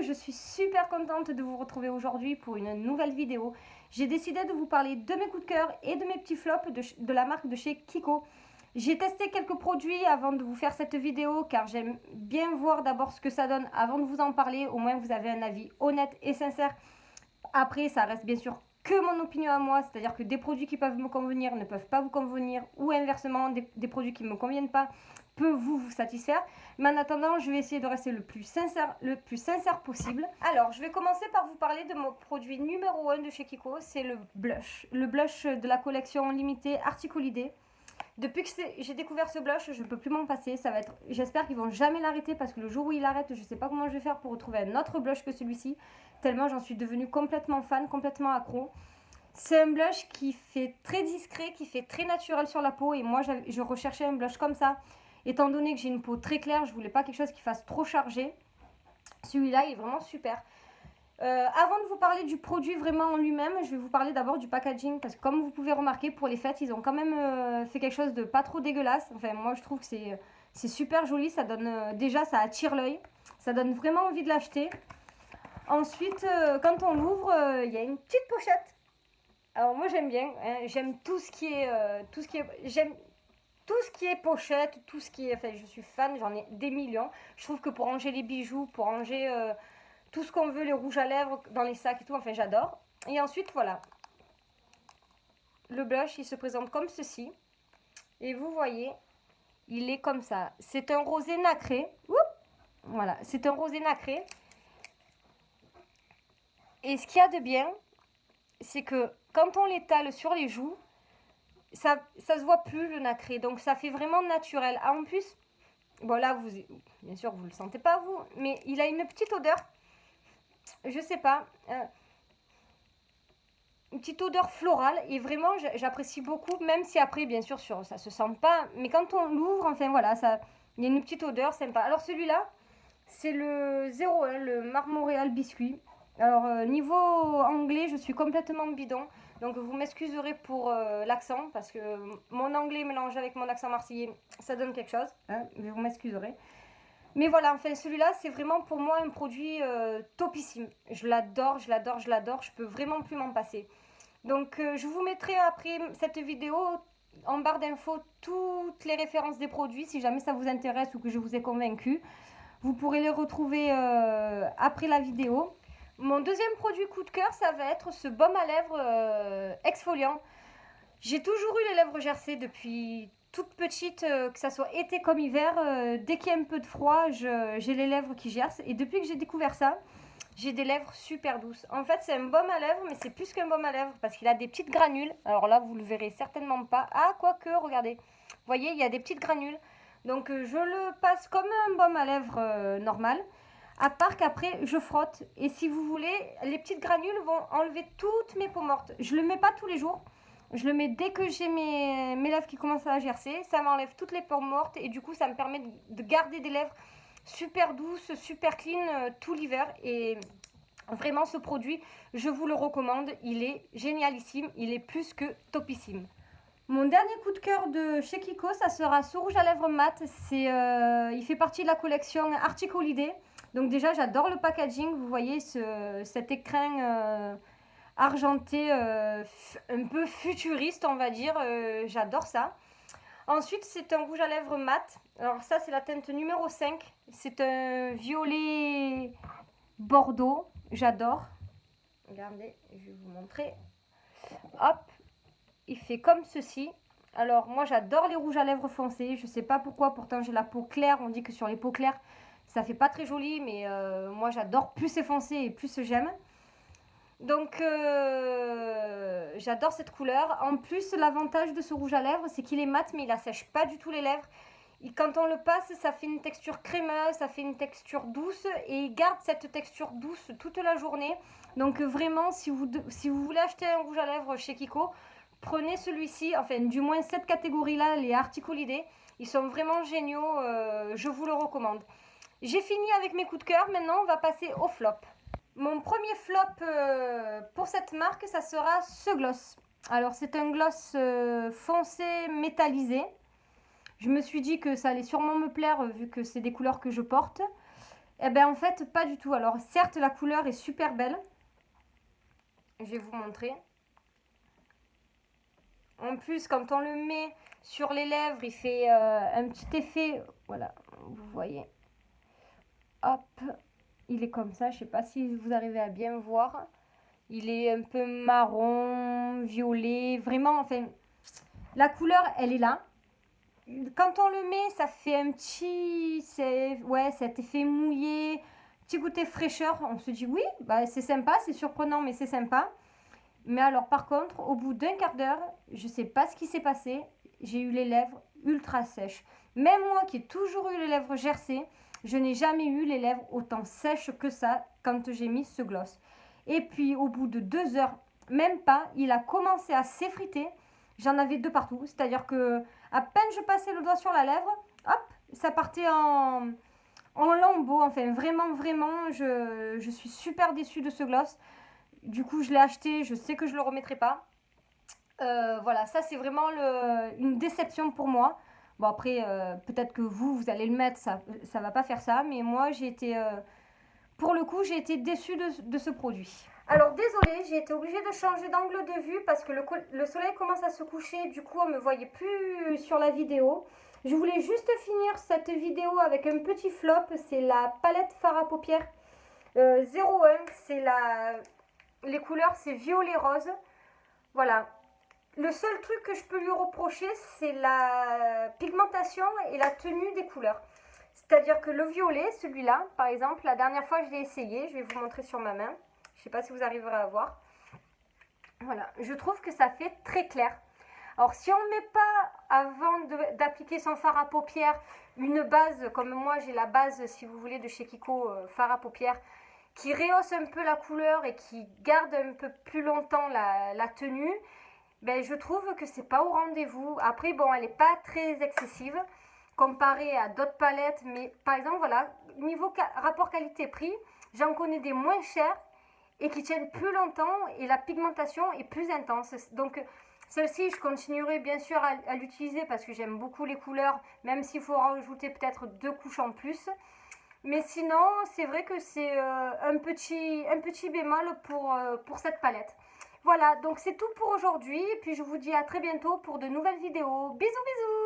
je suis super contente de vous retrouver aujourd'hui pour une nouvelle vidéo. J'ai décidé de vous parler de mes coups de cœur et de mes petits flops de la marque de chez Kiko. J'ai testé quelques produits avant de vous faire cette vidéo car j'aime bien voir d'abord ce que ça donne avant de vous en parler. Au moins vous avez un avis honnête et sincère. Après ça reste bien sûr que mon opinion à moi, c'est-à-dire que des produits qui peuvent me convenir ne peuvent pas vous convenir ou inversement des produits qui ne me conviennent pas peuvent vous satisfaire. Mais en attendant, je vais essayer de rester le plus sincère possible. Alors, je vais commencer par vous parler de mon produit numéro 1 de chez Kiko, c'est le blush. Le blush de la collection limitée Artic Holiday. Depuis que j'ai découvert ce blush, je ne peux plus m'en passer. Ça va être, j'espère qu'ils vont jamais l'arrêter parce que le jour où il arrête, je ne sais pas comment je vais faire pour retrouver un autre blush que celui-ci. Tellement j'en suis devenue complètement fan, complètement accro. C'est un blush qui fait très discret, qui fait très naturel sur la peau. Et moi, je recherchais un blush comme ça. Étant donné que j'ai une peau très claire, je voulais pas quelque chose qui fasse trop chargé. Celui-là, il est vraiment super. Avant de vous parler du produit vraiment en lui-même, je vais vous parler d'abord du packaging. Parce que comme vous pouvez remarquer, pour les fêtes, ils ont quand même fait quelque chose de pas trop dégueulasse. Enfin, moi, je trouve que c'est super joli. Ça donne, déjà, ça attire l'œil. Ça donne vraiment envie de l'acheter. Ensuite, quand on l'ouvre, il y a une petite pochette. Alors moi j'aime bien, hein, j'aime tout ce qui est, j'aime tout ce qui est pochette, tout ce qui est, enfin je suis fan, j'en ai des millions. Je trouve que pour ranger les bijoux, pour ranger tout ce qu'on veut, les rouges à lèvres dans les sacs et tout, enfin j'adore. Et ensuite voilà, le blush il se présente comme ceci. Et vous voyez, il est comme ça. C'est un rosé nacré. Oups, voilà, c'est un rosé nacré. Et ce qu'il y a de bien, c'est que quand on l'étale sur les joues, ça se voit plus le nacré, donc ça fait vraiment naturel. Ah, en plus, bon là, bien sûr, vous le sentez pas vous, mais il a une petite odeur, je sais pas, une petite odeur florale, et vraiment, j'apprécie beaucoup, même si après, bien sûr, ça se sent pas, mais quand on l'ouvre, enfin voilà, il y a une petite odeur sympa. Alors celui-là, c'est le 01, le Marmoréal Biscuit. Alors, niveau anglais, je suis complètement bidon. Donc, vous m'excuserez pour l'accent, parce que mon anglais mélangé avec mon accent marseillais, ça donne quelque chose. Hein, mais vous m'excuserez. Mais voilà, enfin, celui-là, c'est vraiment pour moi un produit topissime. Je l'adore, je l'adore, je l'adore. Je peux vraiment plus m'en passer. Donc, je vous mettrai après cette vidéo en barre d'infos toutes les références des produits, si jamais ça vous intéresse ou que je vous ai convaincu. Vous pourrez les retrouver après la vidéo. Mon deuxième produit coup de cœur, ça va être ce baume à lèvres exfoliant. J'ai toujours eu les lèvres gercées depuis toute petite, que ça soit été comme hiver. Dès qu'il y a un peu de froid, j'ai les lèvres qui gercent. Et depuis que j'ai découvert ça, j'ai des lèvres super douces. En fait, c'est un baume à lèvres, mais c'est plus qu'un baume à lèvres parce qu'il a des petites granules. Alors là, vous le verrez certainement pas. Ah, quoique, regardez. Vous voyez, il y a des petites granules. Donc, je le passe comme un baume à lèvres normal. À part qu'après, je frotte. Et si vous voulez, les petites granules vont enlever toutes mes peaux mortes. Je ne le mets pas tous les jours. Je le mets dès que j'ai mes lèvres qui commencent à gercer. Ça m'enlève toutes les peaux mortes. Et du coup, ça me permet de garder des lèvres super douces, super clean tout l'hiver. Et vraiment, ce produit, je vous le recommande. Il est génialissime. Il est plus que topissime. Mon dernier coup de cœur de chez Kiko, ça sera ce rouge à lèvres mat. Il fait partie de la collection Artic Holiday. Donc déjà, j'adore le packaging. Vous voyez cet écrin argenté un peu futuriste, on va dire. J'adore ça. Ensuite, c'est un rouge à lèvres mat. Alors ça, c'est la teinte numéro 5. C'est un violet bordeaux. J'adore. Regardez, je vais vous montrer. Hop. Il fait comme ceci. Alors moi j'adore les rouges à lèvres foncés. Je sais pas pourquoi, pourtant j'ai la peau claire. On dit que sur les peaux claires ça fait pas très joli, mais moi j'adore, plus c'est foncé et plus j'aime. Donc j'adore cette couleur. En plus, l'avantage de ce rouge à lèvres, c'est qu'il est mat mais il assèche pas du tout les lèvres. Et quand on le passe, ça fait une texture crémeuse, ça fait une texture douce et il garde cette texture douce toute la journée. Donc vraiment, si vous voulez acheter un rouge à lèvres chez Kiko, prenez celui-ci, enfin du moins cette catégorie-là, les Artic Holiday. Ils sont vraiment géniaux, je vous le recommande. J'ai fini avec mes coups de cœur, maintenant on va passer au flop. Mon premier flop pour cette marque, ça sera ce gloss. Alors c'est un gloss foncé métallisé. Je me suis dit que ça allait sûrement me plaire vu que c'est des couleurs que je porte. Eh ben en fait, pas du tout. Alors certes, la couleur est super belle. Je vais vous montrer. En plus, quand on le met sur les lèvres, il fait un petit effet. Voilà, vous voyez. Hop, il est comme ça. Je sais pas si vous arrivez à bien voir. Il est un peu marron, violet. Vraiment, enfin, la couleur, elle est là. Quand on le met, ça fait un petit, ouais, cet effet mouillé, petit goûter fraîcheur. On se dit oui, bah, c'est sympa, c'est surprenant, mais c'est sympa. Mais alors, par contre, au bout d'un quart d'heure, je sais pas ce qui s'est passé. J'ai eu les lèvres ultra sèches. Même moi qui ai toujours eu les lèvres gercées, je n'ai jamais eu les lèvres autant sèches que ça quand j'ai mis ce gloss. Et puis, au bout de 2 heures, même pas, il a commencé à s'effriter. J'en avais deux partout. C'est-à-dire que à peine je passais le doigt sur la lèvre, hop, ça partait en lambeaux. Enfin, vraiment, vraiment, je suis super déçue de ce gloss. Du coup, je l'ai acheté, je sais que je ne le remettrai pas. Voilà, ça c'est vraiment une déception pour moi. Bon, après, peut-être que vous allez le mettre, ça ne va pas faire ça. Mais moi, j'ai été, pour le coup, j'ai été déçue de ce produit. Alors, désolée, j'ai été obligée de changer d'angle de vue parce que le soleil commence à se coucher. Du coup, on ne me voyait plus sur la vidéo. Je voulais juste finir cette vidéo avec un petit flop. C'est la palette fard à paupières 01. C'est les couleurs, c'est violet rose. Voilà. Le seul truc que je peux lui reprocher, c'est la pigmentation et la tenue des couleurs. C'est-à-dire que le violet, celui-là, par exemple, la dernière fois je l'ai essayé, je vais vous montrer sur ma main. Je ne sais pas si vous arriverez à voir. Voilà, je trouve que ça fait très clair. Alors si on ne met pas, avant d'appliquer son fard à paupières, une base, comme moi j'ai la base, si vous voulez, de chez Kiko, fard à paupières, qui rehausse un peu la couleur et qui garde un peu plus longtemps la tenue, ben, je trouve que c'est pas au rendez-vous. Après, bon, elle n'est pas très excessive comparée à d'autres palettes, mais par exemple, voilà, niveau rapport qualité-prix, j'en connais des moins chères et qui tiennent plus longtemps et la pigmentation est plus intense. Donc, celle-ci, je continuerai bien sûr à l'utiliser parce que j'aime beaucoup les couleurs, même s'il faut rajouter peut-être 2 couches en plus. Mais sinon, c'est vrai que c'est un petit bémol pour cette palette. Voilà, donc c'est tout pour aujourd'hui. Et puis je vous dis à très bientôt pour de nouvelles vidéos. Bisous, bisous!